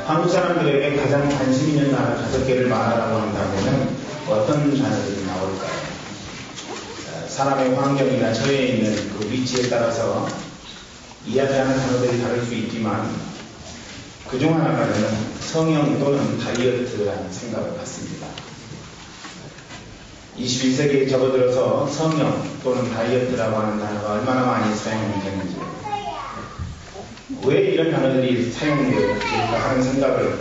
한국 사람들에게 가장 관심 있는 단어 5개를 말하라고 한다면 어떤 단어들이 나올까요? 사람의 환경이나 처해 있는 그 위치에 따라서 이야기하는 단어들이 다를 수 있지만 그중 하나가 저는 성형 또는 다이어트라는 생각을 갖습니다. 21세기에 접어들어서 성형 또는 다이어트라고 하는 단어가 얼마나 많이 사용이 되는지, 왜 이런 단어들이 사용될까 하는 생각을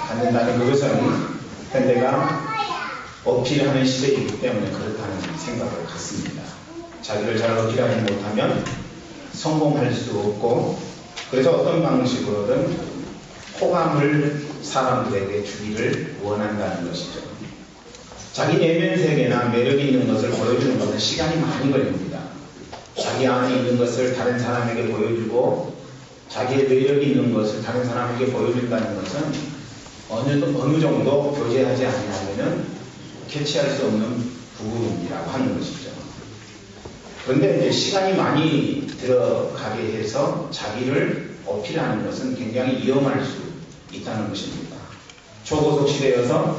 갖는다는 그것은 현대가 어필하는 시대이기 때문에 그렇다는 생각을 갖습니다. 자기를 잘 어필하지 못하면 성공할 수 없고, 그래서 어떤 방식으로든 호감을 사람들에게 주기를 원한다는 것이죠. 자기 내면 세계나 매력 있는 것을 보여주는 것은 시간이 많이 걸립니다. 자기 안에 있는 것을 다른 사람에게 보여주고 자기의 매력이 있는 것을 다른 사람에게 보여준다는 것은 어느 정도 교제하지 않으면 캐치할 수 없는 부분이라고 하는 것이죠. 그런데 이제 시간이 많이 들어가게 해서 자기를 어필하는 것은 굉장히 위험할 수 있다는 것입니다. 초고속 시대여서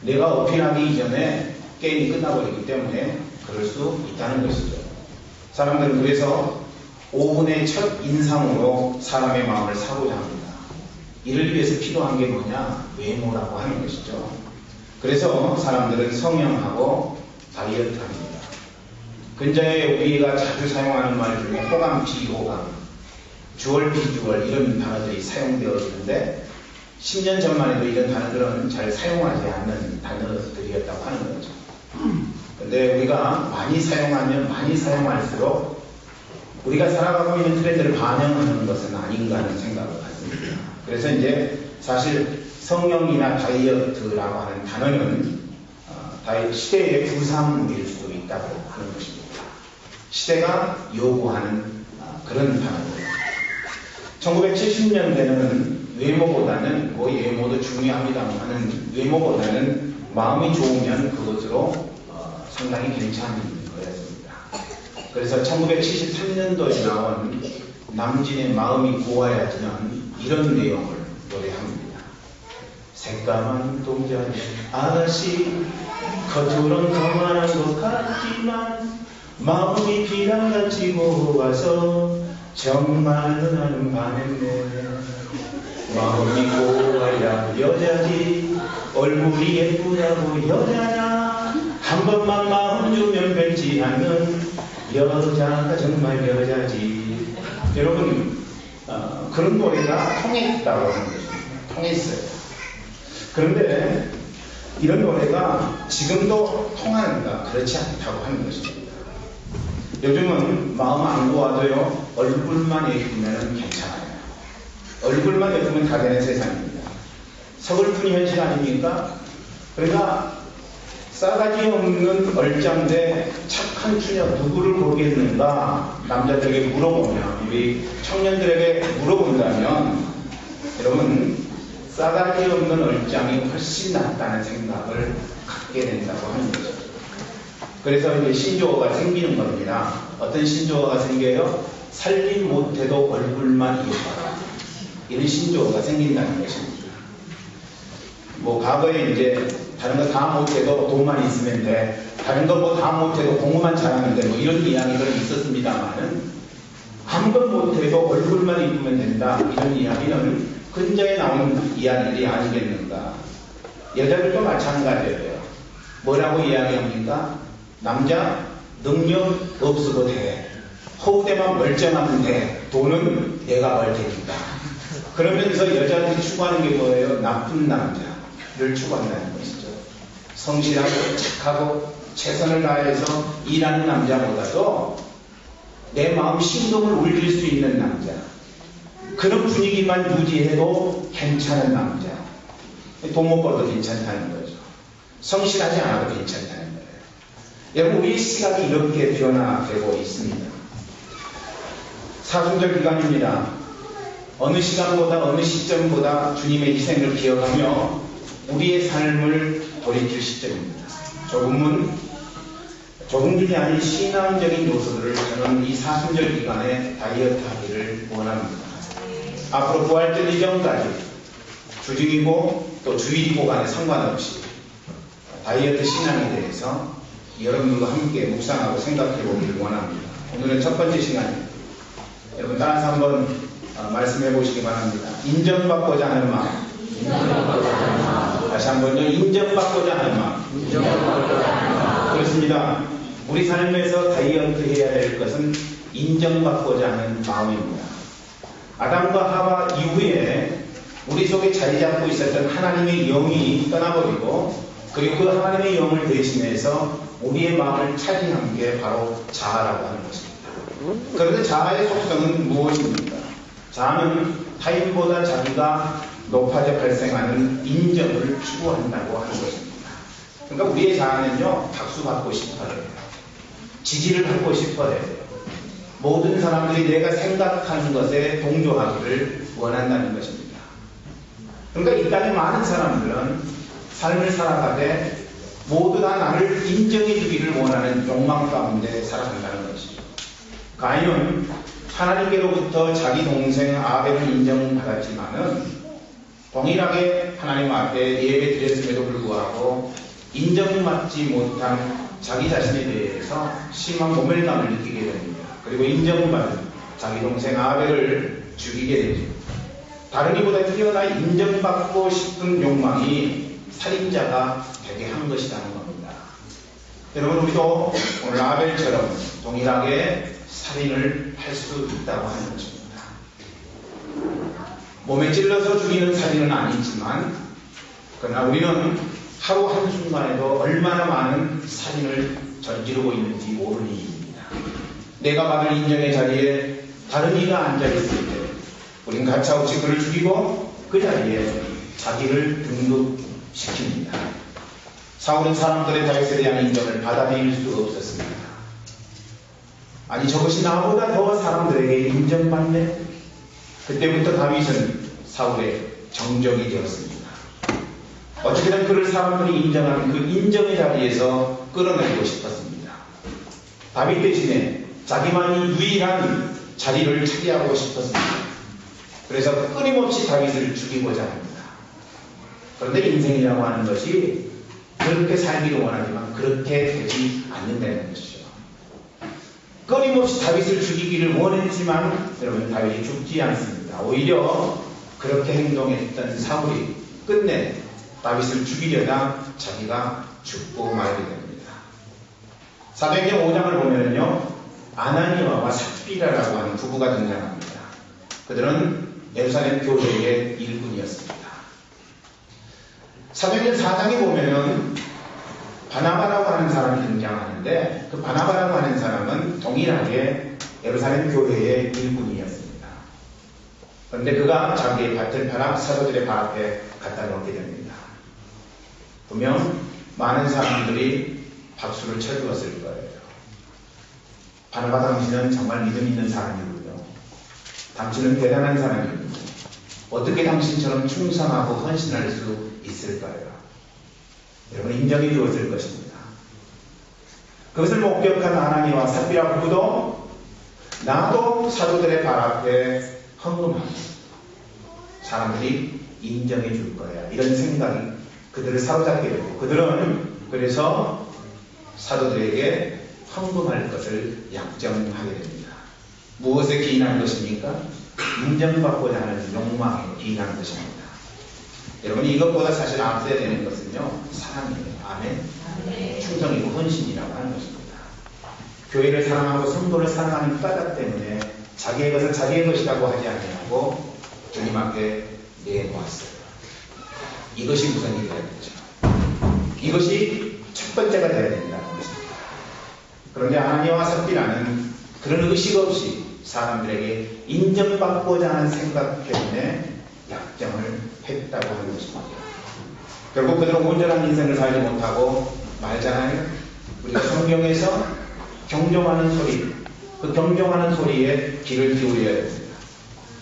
내가 어필하기 이전에 게임이 끝나버리기 때문에 그럴 수 있다는 것이죠. 사람들은 그래서 5분의 첫 인상으로 사람의 마음을 사고자 합니다. 이를 위해서 필요한 게 뭐냐? 외모라고 하는 것이죠. 그래서 사람들은 성형하고 다이어트 합니다. 근자에 우리가 자주 사용하는 말 중에 호감, 비호감, 주얼, 비주얼 이런 단어들이 사용되어 있는데 10년 전만 해도 이런 단어들은 잘 사용하지 않는 단어들이었다고 하는 거죠. 근데 우리가 많이 사용하면 많이 사용할수록 우리가 살아가고 있는 트렌드를 반영하는 것은 아닌가 하는 생각을 갖습니다. 그래서 이제 사실 성형이나 다이어트라고 하는 단어는 시대의 부산물일 수도 있다고 하는 것입니다. 시대가 요구하는 그런 단어입니다. 1970년대는 외모보다는 외모도 중요합니다만 외모보다는 마음이 좋으면 그것으로 상당히 괜찮은 거였습니다. 그래서 1973년도에 나온 남진의 마음이 고와야지는 이런 내용을 노래합니다. 새까만 동전 아가씨 겉으론 거만한 것 같지만 마음이 비단같이 고와서 정말 나는 반했네. 마음이 고와야 여자지 얼굴이 예쁘다고 여자냐. 한 번만 마음 주면 뵙지 않는 여자가 정말 여자지. 여러분 그런 노래가 통했다고 하는 것입니다. 통했어요. 그런데 이런 노래가 지금도 통하는가? 그렇지 않다고 하는 것입니다. 요즘은 마음 안 고와도요 얼굴만 예쁘면 괜찮아요. 얼굴만 예쁘면 다 되는 세상입니다. 서글픈 현실 아닙니까? 그러니까 싸가지 없는 얼짱대 착한 추녀 누구를 고르겠는가? 남자들에게 물어보면, 우리 청년들에게 물어본다면 여러분 싸가지 없는 얼짱이 훨씬 낫다는 생각을 갖게 된다고 하는 거죠. 그래서 이제 신조어가 생기는 겁니다. 어떤 신조어가 생겨요? 살림 못해도 얼굴만 이뻐라. 이런 신조어가 생긴다는 것입니다. 과거에 이제 다른 거 다 못해도 돈만 있으면 돼. 다른 거 다 못해도 공부만 잘하면 돼. 이런 이야기들은 있었습니다만은 아무것 못해도 얼굴만 이쁘면 된다. 이런 이야기는 근자에 나오는 이야기들이 아니겠는가. 여자들도 마찬가지예요. 뭐라고 이야기합니까? 남자 능력 없어도 돼. 허우대만 멀쩡하면 돼. 돈은 내가 벌 테니까. 그러면서 여자들이 추구하는 게 뭐예요? 나쁜 남자를 추구한다는 것이죠. 성실하고 착하고 최선을 다해서 일하는 남자보다도 내 마음 심금을 울릴 수 있는 남자, 그런 분위기만 유지해도 괜찮은 남자, 돈 못 벌도 괜찮다는 거죠. 성실하지 않아도 괜찮다는 거예요. 여러분 우리의 시각이 이렇게 변화되고 있습니다. 사순절 기간입니다. 어느 시간보다 어느 시점보다 주님의 희생을 기억하며 우리의 삶을 돌이킬 시점입니다. 조금들이 아닌 신앙적인 요소들을 저는 이 사순절 기간에 다이어트 하기를 원합니다. 앞으로 부활절 이전까지 주중이고 또 주일이고 간에 상관없이 다이어트 신앙에 대해서 여러분들과 함께 묵상하고 생각해 보기를 원합니다. 오늘은 첫 번째 시간입니다. 여러분 따라서 한번 말씀해 보시기 바랍니다. 인정받고자 하는 마음. 다시 한번요. 인정받고자 하는 마음. 그렇습니다. 우리 삶에서 다이어트 해야 될 것은 인정받고자 하는 마음입니다. 아담과 하와 이후에 우리 속에 자리 잡고 있었던 하나님의 영이 떠나버리고 그리고 그 하나님의 영을 대신해서 우리의 마음을 차지한 게 바로 자아라고 하는 것입니다. 그런데 자아의 속성은 무엇입니까? 자아는 타인보다 자기가 높아져 발생하는 인정을 추구한다고 하는 것입니다. 그러니까 우리의 자아는요, 박수 받고 싶어요. 지지를 받고 싶어요. 모든 사람들이 내가 생각하는 것에 동조하기를 원한다는 것입니다. 그러니까 이 땅의 많은 사람들은 삶을 살아가되 모두 다 나를 인정해 주기를 원하는 욕망 가운데 살아간다는 것이죠. 가인은 하나님께로부터 자기 동생 아벨을 인정받았지만은 동일하게 하나님 앞에 예배 드렸음에도 불구하고 인정받지 못한 자기 자신에 대해서 심한 모멸감을 느끼게 됩니다. 그리고 인정받은 자기 동생 아벨을 죽이게 되죠. 다른 이보다 뛰어나 인정받고 싶은 욕망이 살인자가 되게 한 것이라는 겁니다. 여러분 우리도 오늘 아벨처럼 동일하게 살인을 할 수 있다고 하는 것입니다. 몸에 찔러서 죽이는 살인은 아니지만 그러나 우리는 하루 한순간에도 얼마나 많은 살인을 저지르고 있는지 모르는 일입니다. 내가 받을 인정의 자리에 다른 이가 앉아있을 때 우린 가차없이 그를 죽이고 그 자리에 자기를 등극시킵니다. 사울은 사람들의 다윗에 대한 인정을 받아들일 수 없었습니다. 아니 저것이 나보다 더 사람들에게 인정받네? 그때부터 다윗은 사울의 정적이 되었습니다. 어떻게든 그를 사람들이 인정하는 그 인정의 자리에서 끌어내고 싶었습니다. 다윗 대신에 자기만이 유일한 자리를 차지하고 싶었습니다. 그래서 끊임없이 다윗을 죽이고자 합니다. 그런데 인생이라고 하는 것이 그렇게 살기를 원하지만 그렇게 되지 않는다는 것이죠. 끊임없이 다윗을 죽이기를 원했지만 여러분 다윗이 죽지 않습니다. 오히려 그렇게 행동했던 사울이 끝내 다윗을 죽이려다 자기가 죽고 말게 됩니다. 사도행전 5장을 보면요 아나니아와 삽비라라고 하는 부부가 등장합니다. 그들은 예루살렘 교회의 일꾼이었습니다. 사도행전 4장에 보면은 바나바라고 하는 사람이 등장하는데 그 바나바라고 하는 사람은 동일하게 예루살렘 교회의 일꾼이었습니다. 그런데 그가 자기의 밭을 팔아 사도들의 발 앞에 갖다 놓게 됩니다. 보면 많은 사람들이 박수를 쳐주었을 거예요. 바나바 당신은 정말 믿음 있는 사람이군요. 당신은 대단한 사람이군요. 어떻게 당신처럼 충성하고 헌신할 수 있을까요? 여러분 인정해 주었을 것입니다. 그것을 목격한 아나니아와 삽비라 부부도 나도 사도들의 발 앞에 헌금하고 사람들이 인정해 줄 거야. 이런 생각이 그들을 사로잡게 되고 그들은 그래서 사도들에게 헌금할 것을 약정하게 됩니다. 무엇에 기인한 것입니까? 인정받고자 하는 욕망에 기인한 것입니다. 여러분 이것보다 사실 앞서야 되는 것은요 사랑이에요. 아멘. 충성이고 헌신이라고 하는 것입니다. 교회를 사랑하고 성도를 사랑하는 까닭 때문에 자기의 것을 자기의 것이라고 하지 아니하고 주님 앞에 내놓았어요. 이것이 우선이 되어야 되죠. 이것이 첫 번째가 되어야 된다는 것입니다. 그런데 아나니아와 삽비라는 그런 의식 없이 사람들에게 인정받고자 하는 생각 때문에 약정을 했다고 하는 것입니다. 결국 그들은 온전한 인생을 살지 못하고 말잖아요. 우리가 성경에서 경종하는 소리, 그 경종하는 소리에 귀를 기울여야 됩니다.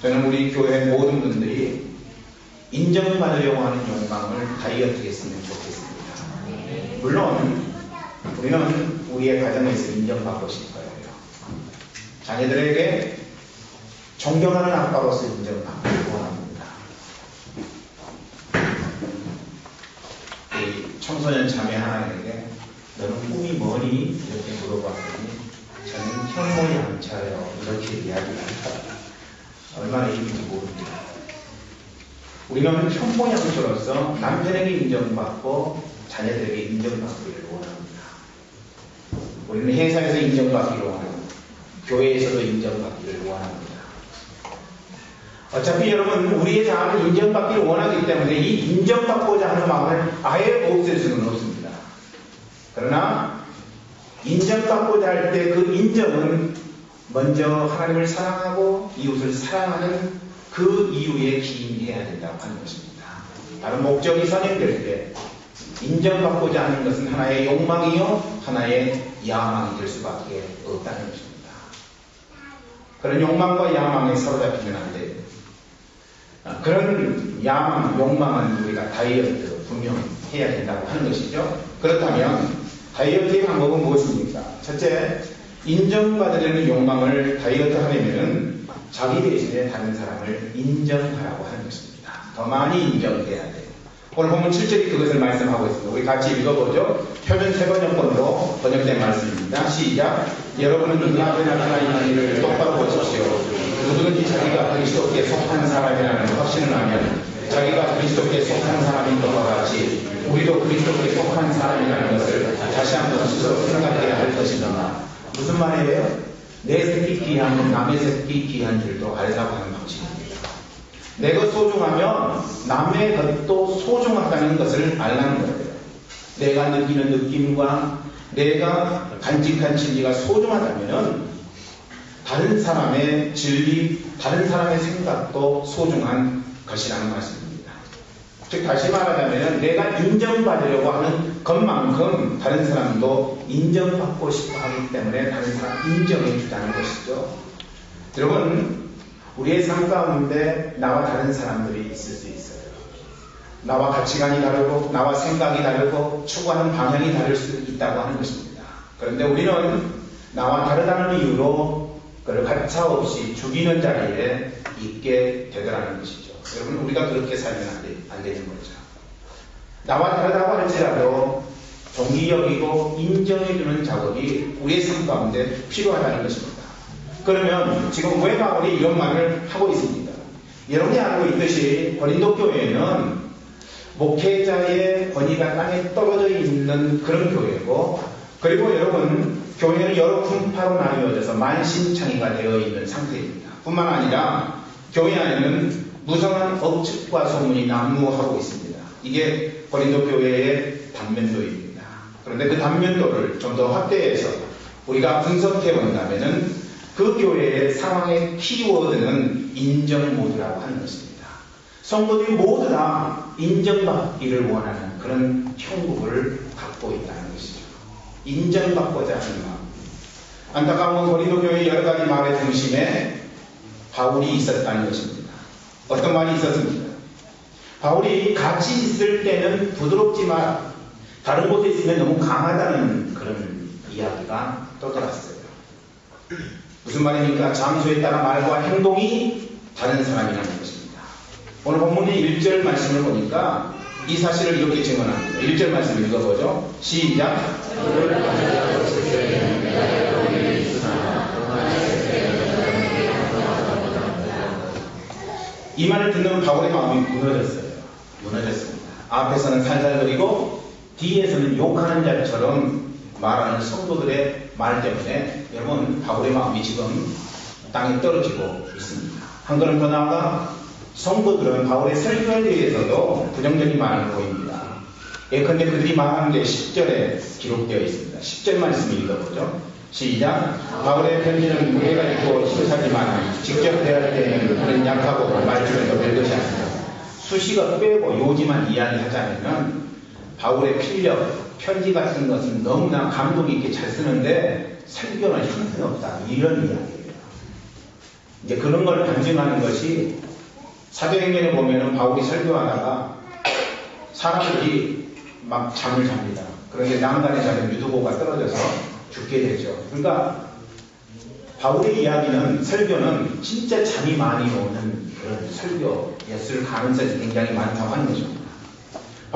저는 우리 교회 모든 분들이 인정받으려고 하는 욕망을 다이어트 했으면 좋겠습니다. 물론 우리는 우리의 가정에서 인정받고 싶어요. 자녀들에게 존경하는 아빠로서 인정받고 원합니다. 청소년 자매 하나에게 너는 꿈이 뭐니? 이렇게 물어봤더니 저는 현모양처요 이렇게 이야기를 합니다. 얼마나 이쁜지 모릅니다. 우리는 현모양처로서 남편에게 인정받고 자녀들에게 인정받기를 원합니다. 우리는 회사에서 인정받기를 원합니다. 교회에서도 인정받기를 원합니다. 어차피 여러분 우리의 자아는 인정받기를 원하기 때문에 이 인정받고자 하는 마음을 아예 없앨 수는 없습니다. 그러나 인정받고자 할 때 그 인정은 먼저 하나님을 사랑하고 이웃을 사랑하는 그 이유에 기인해야 된다고 하는 것입니다. 다른 목적이 선행될 때 인정받고자 하는 것은 하나의 욕망이요 하나의 야망이 될 수밖에 없다는 것입니다. 그런 욕망과 야망에 사로잡히면 안 돼요. 그런 야망, 욕망은 우리가 다이어트 분명 해야 된다고 하는 것이죠. 그렇다면 다이어트의 방법은 무엇입니까? 첫째, 인정받으려는 욕망을 다이어트 하려면 자기 대신에 다른 사람을 인정하라고 하는 것입니다. 더 많이 인정돼야 돼요. 오늘 보면 7절이 그것을 말씀하고 있습니다. 우리 같이 읽어보죠. 표준 세번역본으로 번역된 말씀입니다. 시작. 여러분은 눈앞에 나타나는 일을 똑바로 보십시오. 누구든지 자기가 그리스도께 속한 사람이라는 확신을 하면 자기가 그리스도께 속한 사람인 것과 같이 우리도 그리스도께 속한 사람이라는 것을 다시 한번 스스로 생각해야 할 것입니다. 무슨 말이에요? 내 새끼 귀한 남의 새끼 귀한 줄도 알라고 하는 방식입니다. 내 것 소중하면 남의 것도 소중하다는 것을 알라는 거예요. 내가 느끼는 느낌과 내가 간직한 진리가 소중하다면 다른 사람의 진리, 다른 사람의 생각도 소중한 것이라는 말씀입니다. 즉 다시 말하자면 내가 인정받으려고 하는 것만큼 다른 사람도 인정받고 싶어 하기 때문에 다른 사람 인정해 주자는 것이죠. 여러분 우리의 삶 가운데 나와 다른 사람들이 있을 수 있어요. 나와 가치관이 다르고 나와 생각이 다르고 추구하는 방향이 다를 수 있다고 하는 것입니다. 그런데 우리는 나와 다르다는 이유로 그를 가차없이 죽이는 자리에 있게 되더라는 것이죠. 여러분 우리가 그렇게 살면 안 되는 거죠. 나와 다르다고 할지라도 존귀 여기고 인정해주는 작업이 우리의 삶 가운데 필요하다는 것입니다. 그러면 지금 왜 바울이 이런 말을 하고 있습니다. 여러분이 알고 있듯이 고린도 교회는 목회자의 권위가 땅에 떨어져 있는 그런 교회고, 그리고 여러분 교회는 여러 분파로 나뉘어져서 만신창이가 되어 있는 상태입니다. 뿐만 아니라 교회 안에는 무성한 억측과 소문이 난무하고 있습니다. 이게 고린도 교회의 단면도입니다. 그런데 그 단면도를 좀 더 확대해서 우리가 분석해 본다면은 그 교회의 상황의 키워드는 인정 모드라고 하는 것입니다. 성도들이 모두 다 인정받기를 원하는 그런 형국을 갖고 있다는 것이죠. 인정받고자 하는 마음. 안타까운 고린도 교회의 여러 가지 말의 중심에 바울이 있었다는 것입니다. 어떤 말이 있었습니까? 바울이 같이 있을 때는 부드럽지만 다른 곳에 있으면 너무 강하다는 그런 이야기가 떠돌았어요. 무슨 말입니까? 장소에 따라 말과 행동이 다른 사람이라는 것입니다. 오늘 본문의 1절 말씀을 보니까 이 사실을 이렇게 증언합니다. 1절 말씀 읽어보죠. 시작. 이 말을 듣는 바울의 마음이 무너졌습니다. 앞에서는 살살거리고 뒤에서는 욕하는 자처럼 말하는 성도들의 말 때문에 여러분 바울의 마음이 지금 땅에 떨어지고 있습니다. 한 걸음 더 나아가 성도들은 바울의 설교에 대해서도 부정적인 말을 보입니다. 예컨대 그들이 말하는 게 10절에 기록되어 있습니다. 10절 말씀 읽어보죠. 시작. 바울의 편지는 무게가 있고 힘차지만 직접 대할 때는 그는 약하고 말투는 더 별것이 아닙니다. 수식어 빼고 요지만 이야기하자면 바울의 필력, 편지 같은 것은 너무나 감동 있게 잘 쓰는데 설교는 형편없다. 이런 이야기예요. 이제 그런 걸 반증하는 것이 사도행전에 보면은 바울이 설교하다가 사람들이 막 잠을 잡니다. 그런데 난간에 자는 유두보가 떨어져서 죽게 되죠. 그러니까 바울의 이야기는 설교는 진짜 잠이 많이 오는 그런 설교였을 가능성이 굉장히 많다고 하는 것입니다.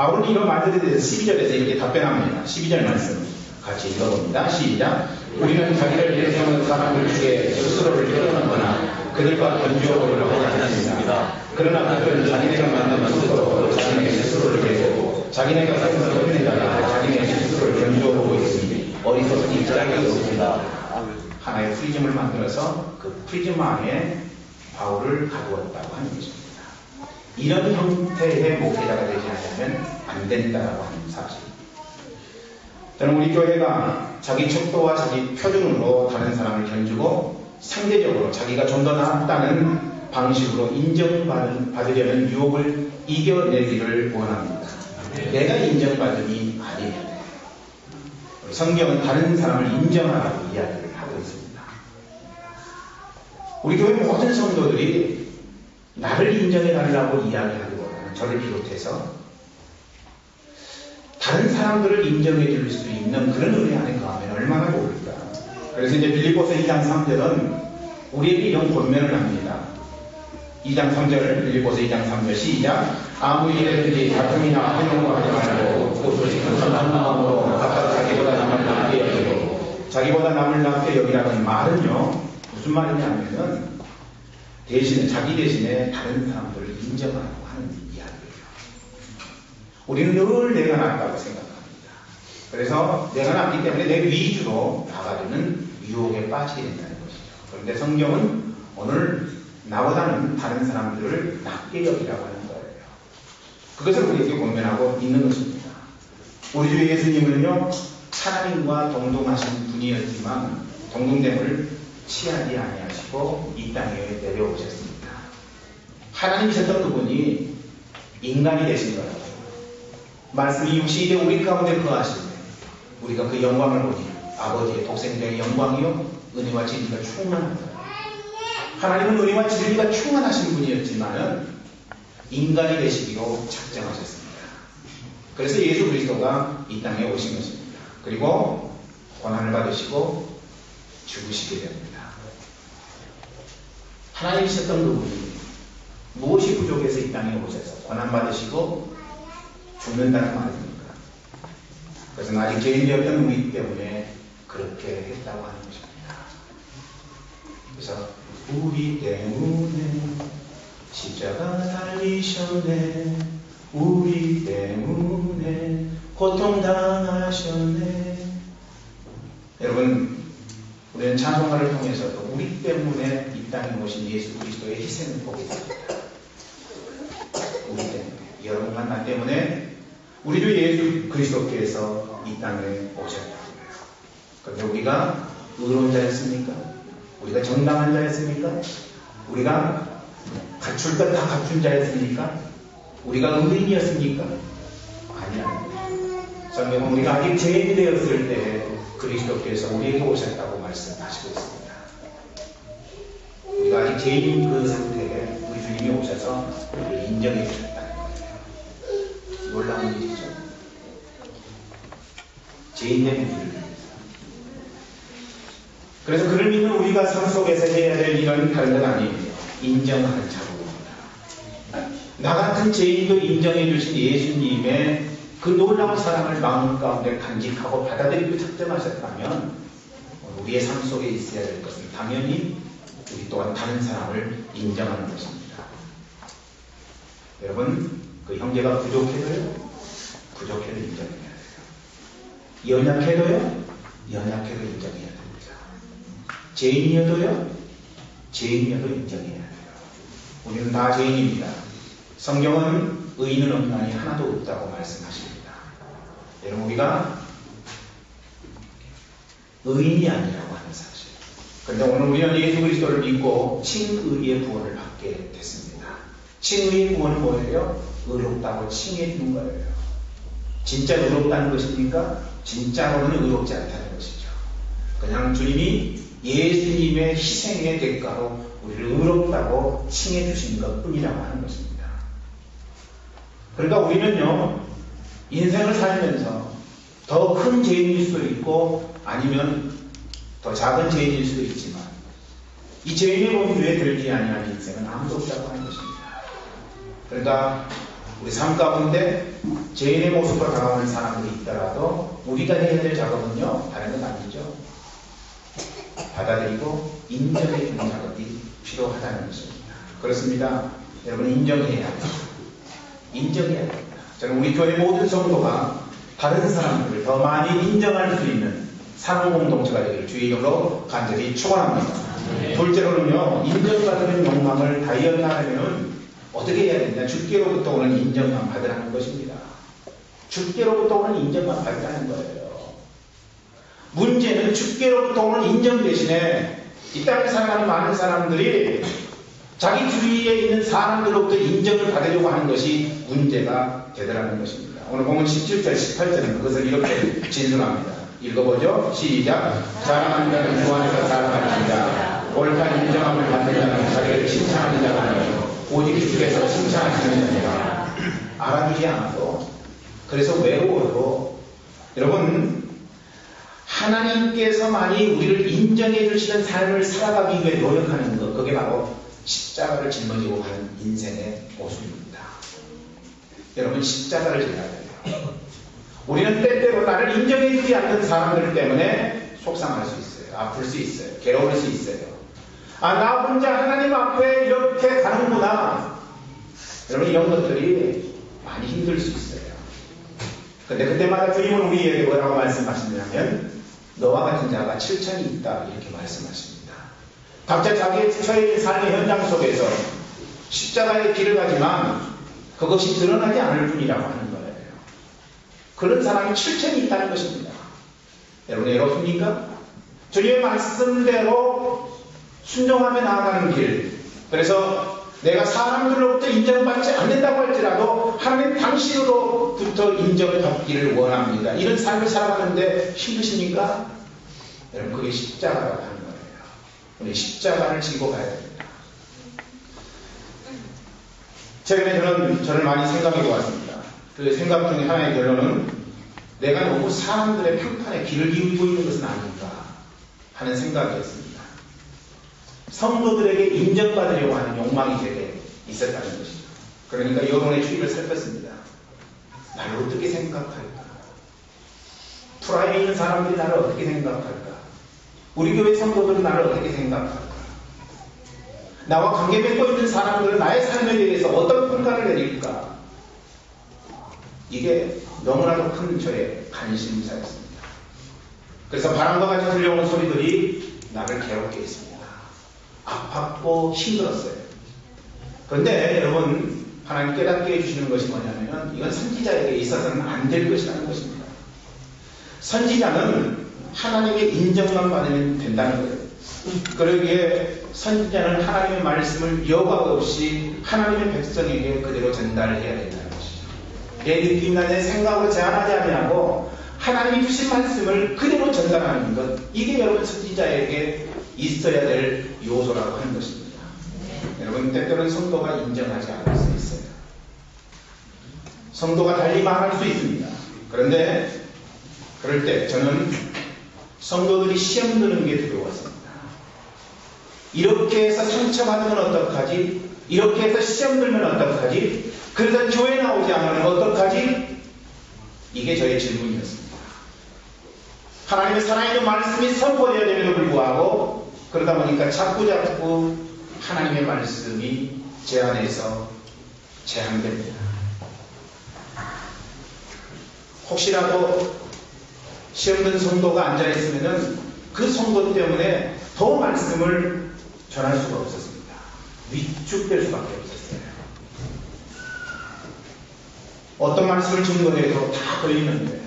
바울은 이런 말들에 대해서 12절에서 이렇게 답변합니다. 12절 말씀 같이 읽어봅니다. 시작. 우리는 자기를 내세우는 사람들 중에 스스로를 끌어내거나 그들과 견주어보려고 하지 않습니다. 그러나 그들은 자기네가 만든 스스로 자기네 스스로를 내세우고 자기네가 세운 소리에다가 자기네 스스로를 견주어보고 있으니 어리석은 입장이 없습니다. 하나의 프리즘을 만들어서 그 프리즘 안에 바울을 가두었다고 하는 것입니다. 이런 형태의 목회자가 되지 않으면 안 된다고 하는 사실입니다. 저는 우리 교회가 자기 척도와 자기 표준으로 다른 사람을 견주고 상대적으로 자기가 좀 더 낫다는 방식으로 인정받으려는 유혹을 이겨내기를 원합니다. 내가 인정받음이 아니면 성경은 다른 사람을 인정하라고 이야기를 하고 있습니다. 우리 교회 모든 성도들이 나를 인정해달라고 이야기하기보다는 저를 비롯해서 다른 사람들을 인정해 줄 수 있는 그런 은혜 안에 거하면 얼마나 좋을까. 그래서 이제 빌립보서 2장 3절은 우리에게 이런 권면을 합니다. 2장 3절, 빌립보서 2장 3절 시작. 아무 일에든지 다툼이나 환용과 하지 말고 오직 선한 마음으로 각각 자기보다 남을 낮게 여기고 자기보다 남을 낮게 여기라는 말은요 무슨 말이냐면은 대신에 자기 대신에 다른 사람들을 인정하라고 하는 이야기예요. 우리는 늘 내가 낫다고 생각합니다. 그래서 내가 낫기 때문에 내 위주로 나가려는 유혹에 빠지게 된다는 것이죠. 그런데 성경은 오늘 나보다는 다른 사람들을 낮게 여기라고 하는 거예요. 그것을 우리에게 권면하고 있는 것입니다. 우리 주 예수님은요 하나님과 동등하신 분이었지만 동등됨을 취하지 아니하시고 이 땅에 내려오셨습니다. 하나님이셨던 그분이 인간이 되신 거라고. 말씀이 육신이 되어 우리 가운데 거하실 때 우리가 그 영광을 보니 아버지의 독생자의 영광이요 은혜와 진리가 충만한 거예요. 하나님은 은혜와 진리가 충만하신 분이었지만 인간이 되시기로 작정하셨습니다. 그래서 예수 그리스도가 이 땅에 오신 것입니다. 그리고 고난을 받으시고 죽으시게 됩니다. 하나님이셨던 그분이 무엇이 부족해서 이 땅에 오셔서 고난받으시고 죽는다는 말입니까? 그것은 아직 죄인이었던 우리 때문에 그렇게 했다고 하는 것입니다. 그래서 우리 때문에 십자가 달리셨네, 우리 때문에 고통당하셨네. 여러분, 우리는 찬송가를 통해서도 우리 때문에 이 땅에 오신 예수 그리스도의 희생을 보게 됩니다. 우리 때문에, 여러분과 나 때문에 우리 주 예수 그리스도께서 이 땅에 오셨다고요. 그런데 우리가 의로운 자였습니까? 우리가 정당한 자였습니까? 우리가 갖출 것 다 갖춘 자였습니까? 우리가 의인이었습니까? 아니야. 성경은 우리가 아직 죄인이 되었을 때 그리스도께서 우리에게 오셨다고 말씀하시고 있습니다. 우리가 아직 죄인인 그 상태에 우리 주님이 오셔서 우리를 인정해 주셨다는 거예요. 놀라운 일이죠. 죄인된 우리를. 그래서 그를 믿는 우리가 삶 속에서 해야 될 일은 다른 건 아니에요. 인정하는 자로입니다. 나 같은 죄인도 인정해 주신 예수님의 그 놀라운 사랑을 마음 가운데 간직하고 받아들이고 작정하셨다면 우리의 삶 속에 있어야 될 것은 당연히 우리 또한 다른 사람을 인정하는 것입니다. 여러분, 그 형제가 부족해도요, 부족해도 인정해야 돼요. 연약해도요, 연약해도 인정해야 됩니다. 죄인이어도요, 죄인이어도 인정해야 돼요. 우리는 다 죄인입니다. 성경은 의인은 없나니 하나도 없다고 말씀하십니다. 여러분, 우리가 의인이 아니라고 하는 사실. 그런데 오늘 우리는 예수 그리스도를 믿고 칭의의 구원을 받게 됐습니다. 칭의의 구원은 뭐예요? 의롭다고 칭해 주는 거예요. 진짜 의롭다는 것입니까? 진짜로는 의롭지 않다는 것이죠. 그냥 주님이 예수님의 희생의 대가로 우리를 의롭다고 칭해 주신 것 뿐이라고 하는 것입니다. 그러니까 우리는요, 인생을 살면서 더 큰 죄인일 수도 있고 아니면 더 작은 죄인일 수도 있지만 이 죄인의 범주에 들지 아니한 인생은 아무도 없다고 하는 것입니다. 그러니까 우리 삶 가운데 죄인의 모습으로 다가오는 사람들이 있더라도 우리가 해야 될 작업은요, 다른 건 아니죠. 받아들이고 인정해주는 작업이 필요하다는 것입니다. 그렇습니다. 여러분, 인정해야 합니다. 인정해야 됩니다. 저는 우리 교회 모든 성도가 다른 사람들을 더 많이 인정할 수 있는 사랑 공동체가 되기를 주의 이름으로 간절히 축원합니다. 둘째로는요, 인정받는 욕망을 다이어트하려면 어떻게 해야 되냐? 주께로부터 오는 인정만 받으라는 것입니다. 주께로부터 오는 인정만 받으라는 거예요. 문제는 주께로부터 오는 인정 대신에 이 땅에 살아가는 많은 사람들이 자기 주위에 있는 사람들로부터 인정을 받으려고 하는 것이 문제가 되더라는 것입니다. 오늘 보면 17절, 18절은 그것을 이렇게 진술합니다. 읽어보죠. 시작. 자랑하는 자는 주 안에서 자랑하는 자, 옳은 인정함을 받는 자는 자기를 칭찬하는 자가 아니요 오직 주께서 칭찬하시는 자니라. 알아주지 않아도, 그래서 외로워도, 여러분, 하나님께서만이 우리를 인정해 주시는 삶을 살아가기 위해 노력하는 것, 그게 바로 십자가를 짊어지고 가는 인생의 모습입니다. 여러분, 십자가를 져야 돼요. 우리는 때때로 나를 인정해 주지 않는 사람들 때문에 속상할 수 있어요. 아플 수 있어요. 괴로울 수 있어요. 아, 나 혼자 하나님 앞에 이렇게 가는구나. 여러분, 이런 것들이 많이 힘들 수 있어요. 근데 그때마다 주님은 우리에게 뭐라고 말씀하시냐면 너와 같은 자가 7천이 있다, 이렇게 말씀하십니다. 각자 자기의 처해진 삶의 현장 속에서 십자가의 길을 가지만 그것이 드러나지 않을 뿐이라고 하는 거예요. 그런 사람이 7천이 있다는 것입니다. 여러분, 외롭습니까? 주님의 말씀대로 순종하며 나아가는 길, 그래서 내가 사람들로부터 인정받지 않는다고 할지라도 하나님 당신으로부터 인정을 받기를 원합니다. 이런 삶을 살아가는데 힘드십니까? 여러분, 그게 십자가라고 하는 거예요. 우리 십자가를 지고 가야 됩니다. 최근에 저를 많이 생각해 보았습니다. 그 생각 중에 하나의 결론은 내가 너무 사람들의 평판에 귀를 기울이고 있는 것은 아닌가 하는 생각이었습니다. 성도들에게 인정받으려고 하는 욕망이 제게 있었다는 것이죠. 그러니까 여론의 추이를 살폈습니다. 나를 어떻게 생각할까? 프라임에 있는 사람들이 나를 어떻게 생각할까? 우리 교회 성도들은 나를 어떻게 생각할까? 나와 관계 맺고 있는 사람들은 나의 삶에 대해서 어떤 평가를 내릴까? 이게 너무나도 큰 저의 관심사였습니다. 그래서 바람과 같이 들려오는 소리들이 나를 괴롭게 했습니다. 아팠고 힘들었어요. 그런데 여러분, 하나님 깨닫게 해주시는 것이 뭐냐면 이건 선지자에게 있어서는 안 될 것이라는 것입니다. 선지자는 하나님의 인정만 받으면 된다는 거예요. 그러기에 선지자는 하나님의 말씀을 여과 없이 하나님의 백성에게 그대로 전달해야 된다는 것이죠. 내 느낌이나 내 생각으로 제한하지 아니하고 하나님이 주신 말씀을 그대로 전달하는 것, 이게 여러분 선지자에게 있어야 될 요소라고 하는 것입니다. 여러분, 때때로는 성도가 인정하지 않을 수 있어요. 성도가 달리 말할 수 있습니다. 그런데 그럴 때 저는 성도들이 시험 드는 게 두려웠습니다. 이렇게 해서 상처받으면 어떡하지? 이렇게 해서 시험 들면 어떡하지? 그래서 교회 나오지 않으면 어떡하지? 이게 저의 질문이었습니다. 하나님의 살아있는 말씀이 선포되어야 됨에도 불구하고 그러다 보니까 자꾸 하나님의 말씀이 제 안에서 제한됩니다. 혹시라도 시험든 성도가 앉아있으면 그 성도 때문에 더 말씀을 전할 수가 없었습니다. 위축될 수밖에 없었어요. 어떤 말씀을 증거해도 다 걸리는데,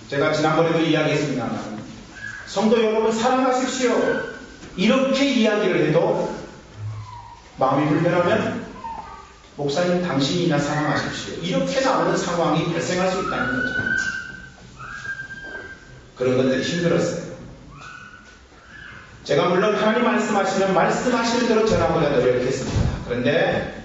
제가 지난번에도 이야기했습니다만 성도 여러분 사랑하십시오, 이렇게 이야기를 해도 마음이 불편하면 목사님 당신이나 사랑하십시오, 이렇게 나오는 상황이 발생할 수 있다는 거죠. 그런 것들이 힘들었어요. 제가 물론 하나님 말씀하시면 말씀하시는 대로 전하고자 노력했습니다. 그런데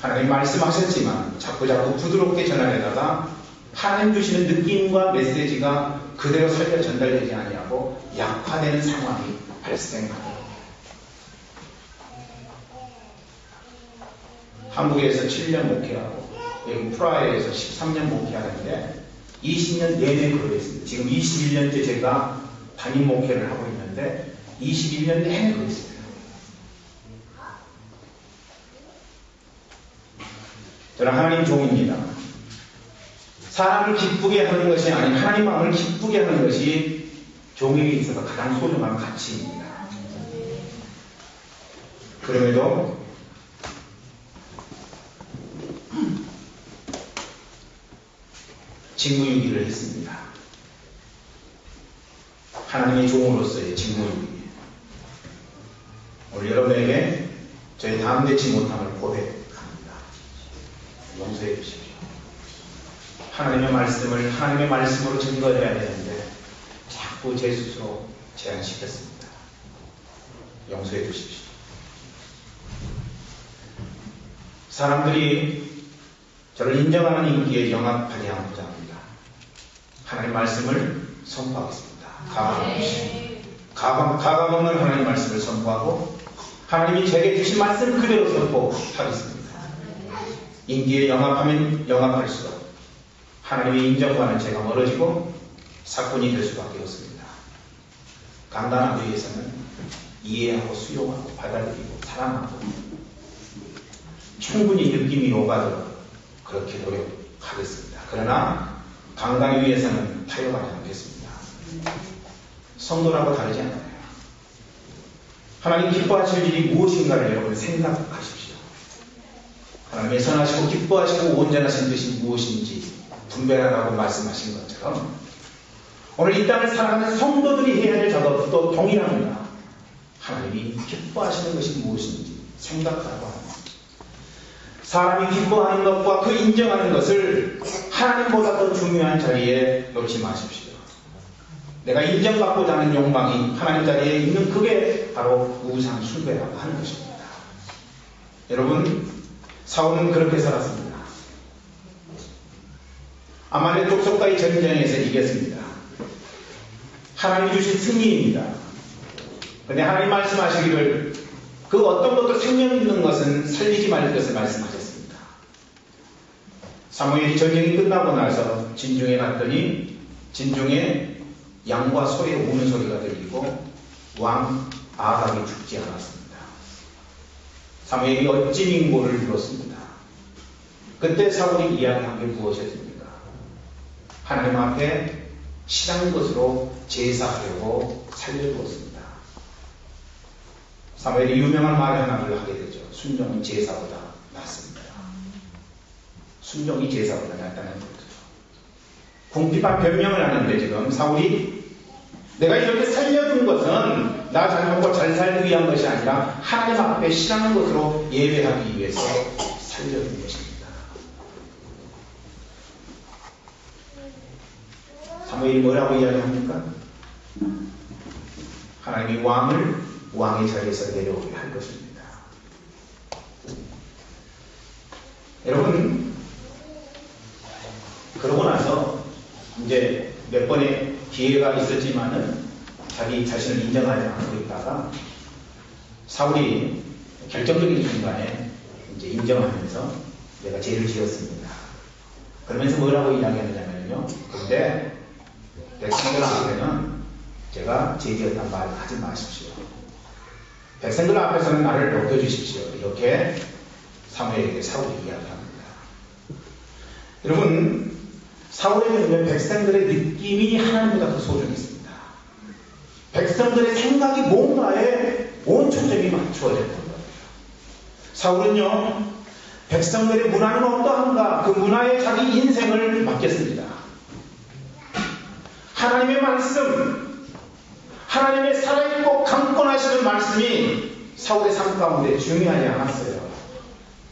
하나님 말씀하셨지만 자꾸 부드럽게 전하려다가 하나님 주시는 느낌과 메시지가 그대로 살려 전달되지 아니하고 약화되는 상황이 발생합니다. 한국에서 7년 목회하고 여기 프라하에서 13년 목회하는데 20년 내내 그러고 있습니다. 지금 21년째 제가 담임 목회를 하고 있는데 21년 내내 그러고 있습니다. 저는 하나님 종입니다. 사람을 기쁘게 하는 것이 아닌 하나님 마음을 기쁘게 하는 것이 종에게 있어서 가장 소중한 가치입니다. 그럼에도 직무유기를 했습니다. 하나님의 종으로서의 직무유기. 오늘 여러분에게 저희 다음되지 못함을 고백합니다. 용서해 주십시오. 하나님의 말씀으로 증거해야 되는데 자꾸 제 스스로 제한시켰습니다. 용서해 주십시오. 사람들이 저를 인정하는 인기에 영합하지 않고자 합니다. 하나님 말씀을 선포하겠습니다. 가감 없는 하나님 말씀을 선포하고 하나님이 제게 주신 말씀 그대로 선포하겠습니다. 인기에 영합하면 영합할수록 하나님의 인정과는 제가 멀어지고 사건이 될 수밖에 없습니다. 강단하기 위해서는 이해하고 수용하고 받아들이고 사랑하고 충분히 느낌이 오가도록 그렇게 노력하겠습니다. 그러나 강단하기 위해서는 타협하지 않겠습니다. 성도라고 다르지 않아요. 하나님 기뻐하실 일이 무엇인가를 여러분 생각하십시오. 하나님의 선하시고 기뻐하시고 온전하신 뜻이 무엇인지 분별하라고 말씀하신 것처럼 오늘 이 땅을 살아가는 성도들이 해야 될 작업도 동일합니다. 하나님이 기뻐하시는 것이 무엇인지 생각하라고 합니다. 사람이 기뻐하는 것과 그 인정하는 것을 하나님보다 더 중요한 자리에 놓지 마십시오. 내가 인정받고자 하는 욕망이 하나님 자리에 있는 그게 바로 우상 숭배라고 하는 것입니다. 여러분, 사울은 그렇게 살았습니다. 아말렉 족속과의 전쟁에서 이겼습니다. 하나님이 주신 승리입니다. 그런데 하나님 말씀하시기를 그 어떤 것도 생명 있는 것은 살리지 말 것을 말씀하셨습니다. 사무엘이 전쟁이 끝나고 나서 진중에 갔더니 진중에 양과 소의 우는 소리가 들리고 왕 아합이 죽지 않았습니다. 사무엘이 어찌 민고를 들었습니다. 그때 사울이 이야기한 게 무엇이었습니까? 하나님 앞에 신한 것으로 제사하려고 살려두었습니다. 사무엘이 유명한 말 하나를 하게 되죠. 순종이 제사보다 낫습니다. 순종이 제사보다 낫다는 거죠. 궁핍한 변명을 하는데 지금 사울이 내가 이렇게 살려둔 것은 나 자녀가 잘 살기 위한 것이 아니라 하나님 앞에 신하는 것으로 예배하기 위해서 살려둔 것입니다. 사무엘이 뭐라고 이야기합니까? 하나님이 왕의 자리에서 내려오게 할 것입니다. 여러분, 그러고 나서 이제 몇 번의 기회가 있었지만은 자기 자신을 인정하지 않고 있다가 사울이 결정적인 순간에 이제 인정하면서 내가 죄를 지었습니다. 그러면서 뭐라고 이야기하느냐면요. 근데 백성들 앞에는 제가 죄 지었단 말 하지 마십시오. 백성들 앞에서는 나를 높여주십시오. 이렇게 사무엘에게 사울이 이야기합니다. 여러분, 사울에게는 백성들의 느낌이 하나님보다 더 소중했습니다. 백성들의 생각이 뭔가에 온 초점이 맞추어졌던 거예요. 사울은요, 백성들의 문화는 어떠한가 그 문화에 자기 인생을 맡겼습니다. 하나님의 말씀, 하나님의 살아있고 강권하시는 말씀이 사울의 삶 가운데 중요하지 않았어요.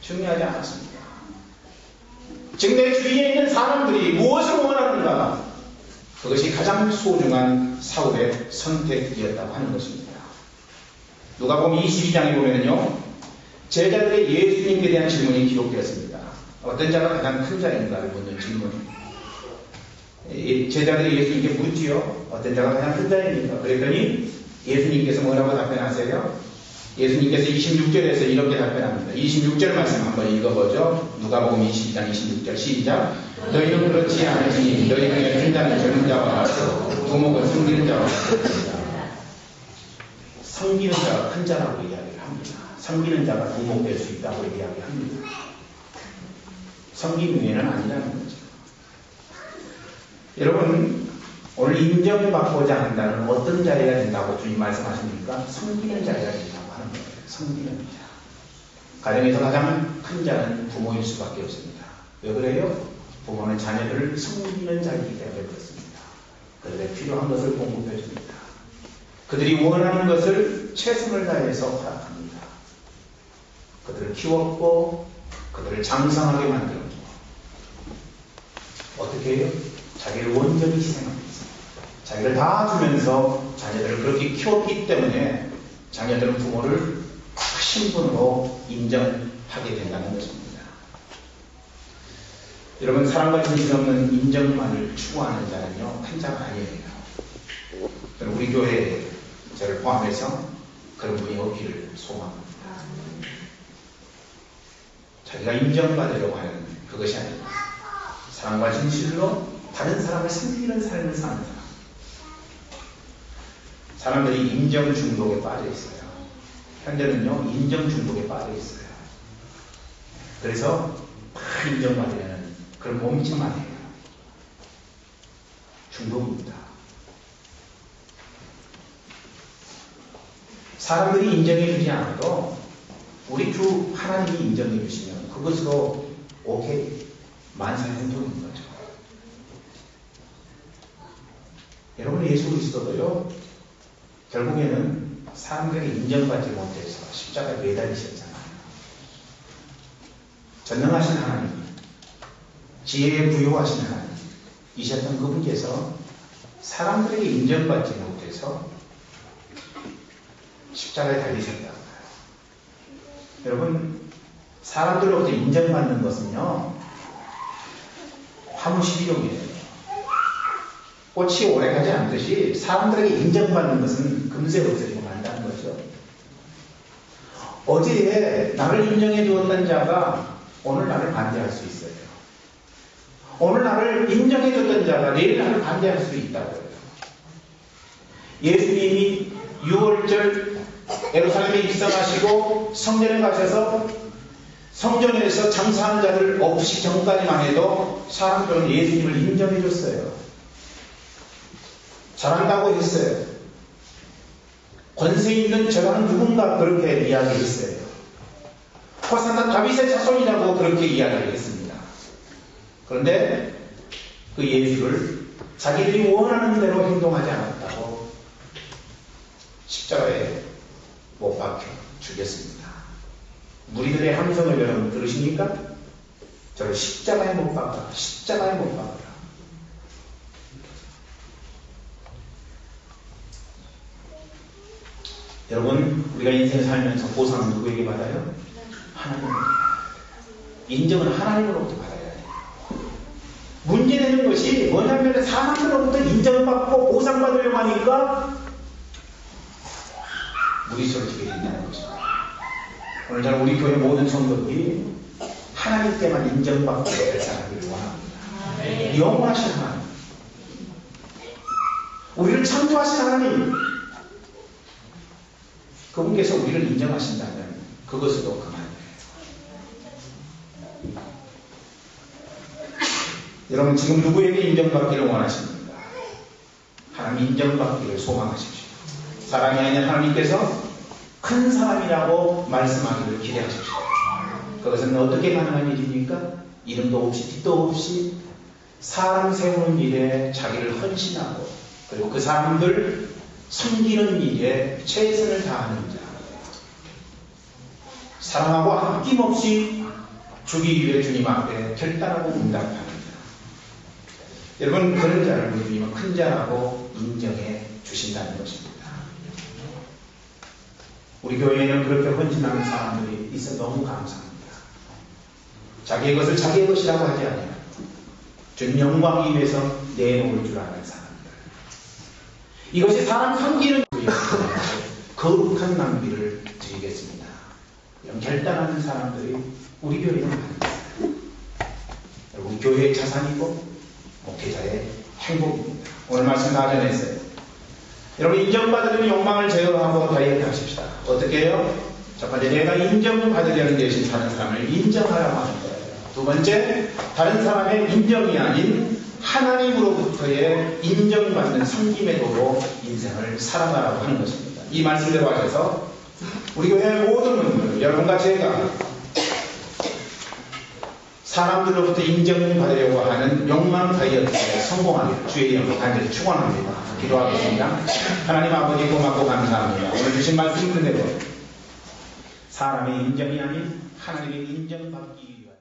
중요하지 않았습니다. 지금 내 주위에 있는 사람들이 무엇을 원하는가, 그것이 가장 소중한 사울의 선택이었다고 하는 것입니다. 누가복음 22장에 보면요, 제자들의 예수님께 대한 질문이 기록되었습니다. 어떤 자가 가장 큰 자인가를 묻는 질문. 제자들이 예수님께 묻지요. 어떤 자가 가장 큰 자입니까? 그랬더니 예수님께서 뭐라고 답변하세요? 예수님께서 26절에서 이렇게 답변합니다. 26절 말씀 한번 읽어보죠. 누가복음 22장 26절 시작. 너희는 그렇지 않으니 너희 중에 큰 자는 젊은 자와 부모가 섬기는 자와 같으니라. 섬기는 자가 큰 자라고 이야기를 합니다. 섬기는 자가 부모 될 수 있다고 이야기합니다. 섬기는 외에는 아니라는 거죠. 여러분, 오늘 인정받고자 한다는 어떤 자리가 된다고 주님 말씀하십니까? 섬기는 자리가 된다고 하는 거예요. 섬기는 자. 가정에서 가장 큰 자는 부모일 수밖에 없습니다. 왜 그래요? 부모는 자녀들을 섬기는 자이기 때문에 그렇습니다. 그들의 필요한 것을 공급해 줍니다. 그들이 원하는 것을 최선을 다해서 허락합니다. 그들을 키웠고 그들을 장성하게 만들었고 어떻게 해요? 자기를 온전히 희생합니다. 자기를 다 주면서 자녀들을 그렇게 키웠기 때문에 자녀들은 부모를 크신 분으로 인정하게 된다는 것입니다. 여러분, 사랑과 진실 없는 인정만을 추구하는 자는요, 큰 자가 아니에요. 저는 우리 교회에 저를 포함해서 그런 분이 없기를 소망합니다. 자기가 인정받으려고 하는 그것이 아닙니다. 사랑과 진실로 다른 사람을 섬기는 삶을 사는 사람. 사람들이 인정 중독에 빠져 있어요. 현대는요, 인정 중독에 빠져 있어요. 그래서 다 인정받으려는 그런 몸짓만 해요. 중독입니다. 사람들이 인정해 주지 않아도 우리 주 하나님이 인정해 주시면 그것으로 오케이, 만사행통인 거죠. 여러분, 예수 그리스도도요, 결국에는 사람들이 인정받지 못해서 십자가에 매달리셨잖아요. 전능하신 하나님, 지혜에 부여하신 하나님이셨던 그분께서 사람들에게 인정받지 못해서 십자가에 달리셨다고요. 여러분, 사람들로부터 인정받는 것은요, 화무시비용이에요. 꽃이 오래가지 않듯이 사람들에게 인정받는 것은 금세 없어지고 만다는 거죠. 어제 나를 인정해 주었던 자가 오늘 나를 반대할 수 있어요. 오늘 나를 인정해 줬던 자가 내일 나를 반대할 수 있다고요. 예수님이 6월절 예루살렘에 입성하시고 성전에 가셔서 성전에서 장사하는 자를 없이 전까지만 해도 사람들은 예수님을 인정해 줬어요. 잘한다고 했어요. 권세 있는 저라는 누군가 그렇게 이야기했어요. 호산나 다윗의 자손이라고 그렇게 이야기를 했습니다. 그런데 그 예수를 자기들이 원하는 대로 행동하지 않았다고 십자가에 못 박혀 죽였습니다. 무리들의 함성을 여러분 들으십니까? 저를 십자가에 못 박아라. 십자가에 못 박아라. 여러분, 우리가 인생 살면서 보상은 누구에게 받아요? 하나님에게. 인정은 하나님으로부터 받아야 돼요. 문제되는 것이 뭐냐면 사람들로부터 인정받고 보상받으려고 하니까 무리소리치게 된다는 것입니다. 오늘 저는 우리 교회 모든 성도들이 하나님께만 인정받고 살아가기를 원합니다. 영원하신 하나님, 우리를 창조하신 하나님, 그분께서 우리를 인정하신다면 그것으로 그만이에요. 여러분, 지금 누구에게 인정받기를 원하십니까? 하나님 인정받기를 소망하십시오. 사랑이 아닌 하나님께서 큰 사람이라고 말씀하기를 기대하십시오. 그것은 어떻게 가능한 일입니까? 이름도 없이 뜻도 없이 사람 세우는 일에 자기를 헌신하고 그리고 그 사람들 섬기는 일에 최선을 다하는 자, 사랑하고 아낌없이 주기 위해 주님 앞에 결단하고 응답하는 자. 여러분, 그런 자를 우리 주님은 큰 자라고 인정해 주신다는 것입니다. 우리 교회에는 그렇게 헌신하는 사람들이 있어 너무 감사합니다. 자기의 것을 자기의 것이라고 하지 않아요. 주님 영광이 위해서 내놓을 줄 아는 사람들. 이것이 사람 섬기는 거예요. 거룩한 낭비를 드리겠습니다. 이런 결단하는 사람들이 우리 교회는 많습니다. 여러분, 교회의 자산이고 목회자의 행복입니다. 오늘 말씀 다 전했어요. 여러분, 인정받으려는 욕망을 제어하고 다이어트 하십시다. 어떻게 해요? 첫 번째, 내가 인정받으려는 대신 다른 사람을 인정하라고 하는 거예요. 두 번째, 다른 사람의 인정이 아닌 하나님으로부터의 인정받는 섬김의 도로 인생을 살아가라고 하는 것입니다. 이 말씀대로 하셔서 우리 교회 모든 분들, 여러분과 제가 사람들로부터 인정받으려고 하는 욕망 다이어트에 성공하기를 주의 이름으로 간절히 축원합니다. 기도하겠습니다. 하나님 아버지, 고맙고 감사합니다. 오늘 주신 말씀 그대로 사람의 인정이 아닌 하나님의 인정받기